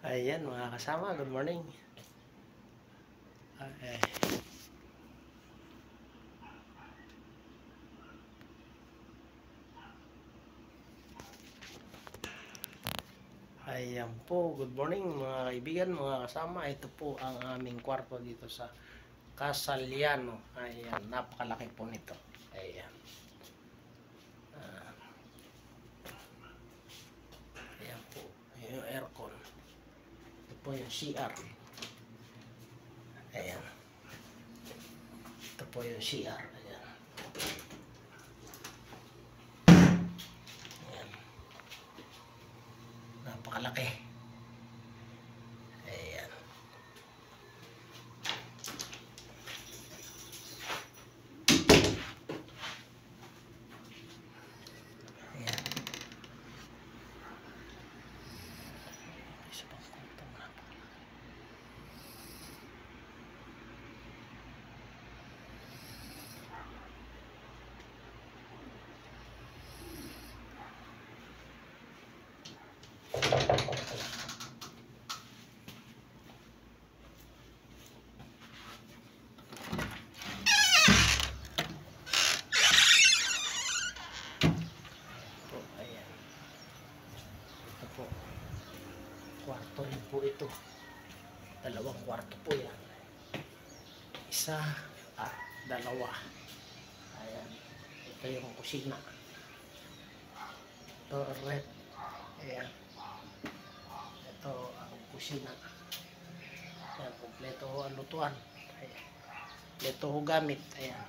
Ayan mga kasama, good morning. Ay, ayan po, good morning mga kaibigan, mga kasama. Ito po ang aming kwarto dito sa Casaliano. Ayan, napakalaki po nito. Ayan. Ayan po, ayan yung aircon. Ito po yung CR. Ayan. Ito po yung CR. Ayan. Ayan. Napakalaki. Ayan. Ayan. Isa pang kwarto na. Po, ayan. Ito po. Kwarto rin po ito. Dalawang kwarto po yan. Isa at dalawa. Ayan. Ito yung kusina. Ito rep. Ayan. Ito ang kusina. Ayan. Kompleto ang lutuan. Ayan. Kompleto ho gamit. Ayan.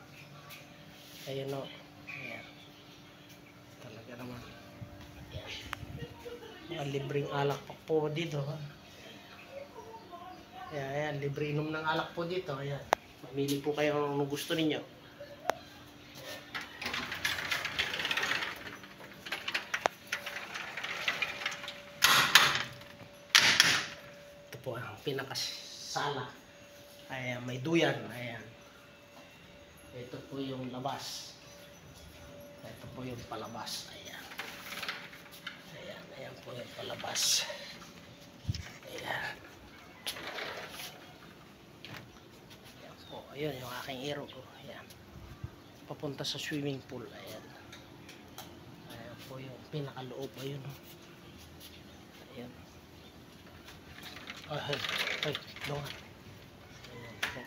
Ayan o. Ayan. Talaga naman. Ayan. Mga libreng alak pa po dito. Ayan, ayan. Libre inom ng alak po dito. Ayan. Mamili po kayo kung gusto ninyo. Ito po ang pinakasala. Ayan, may duyan. Ayan. Ito po yung labas. Ito po yung palabas. Ayan. Ayan, ayan po yung palabas. Ayan. Ayan po. Ayan yung aking ero ko. Ayan. Papunta sa swimming pool. Ayan. Ayan po yung pinakaloob. Ayun. Ayan. Ay, ay, doon. Ayan po.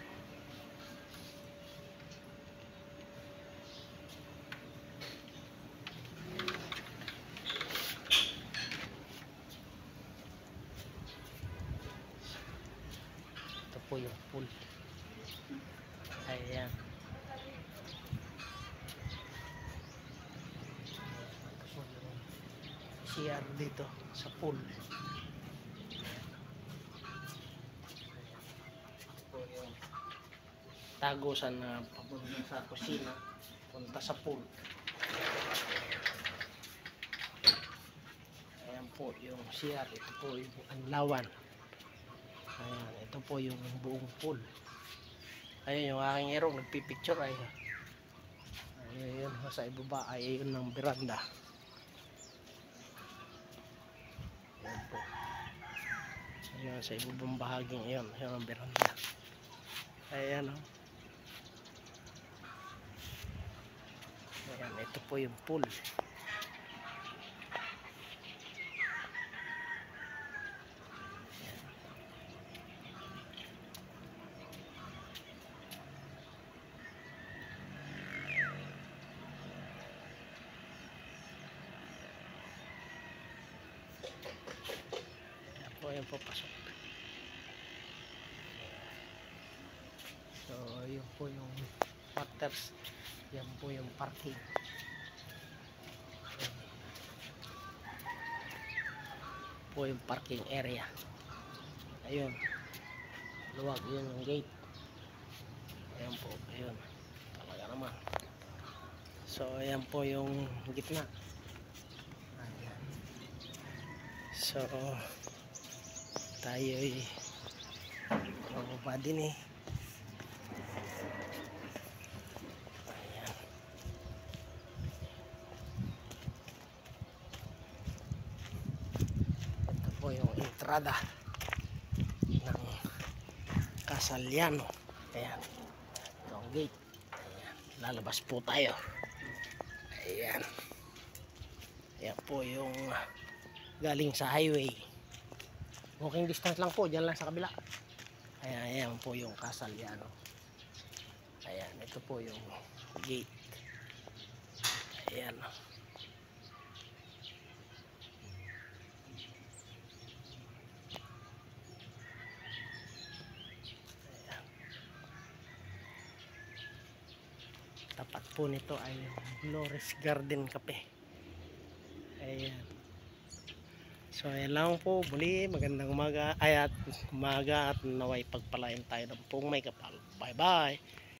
Ito po yung pool. Ayan. Ito po yung CR dito sa pool. Ito po yung tagusan na papunta sa kusina, punta sa pool. Ayan po yung CR. Ito po yung anlawan. Ayan, ito po yung buong pool. Ayun yung aking erong nagpipicture. Ayun. Ayun, sa ibaba ay yun ng veranda. Ayan po. Ayun, sa ibabang bahaging yun. Ayun ang veranda. Ayan o. Ayan, ito po yung pool. Ayan po yung papasok. So, yun po yung waters. Yan po yung parking. Ayan po yung parking area. Ayun. Luwag, yun yung gate. Ayan po, ayun. Talaga naman. So, ayan po yung gitna. Ayan. So, tayo ay mababa din eh. Ayan. Ito po yung entrada. ng Casalyano. Ayan. Ito ang gate. Ayan. Lalabas po tayo. Ayan. Ayan po yung galing sa highway. Walking distance lang po. Diyan lang sa kabila. Ayan, ayan po yung Casalyano. Ayan. Ito po yung gate. Ayan. Tapat po nito ay Flores Garden Cafe. Ayan. So ayan lang po. Muli magandang umaga. Umaga at naway pagpalain tayo ng pong may kapal. Bye bye.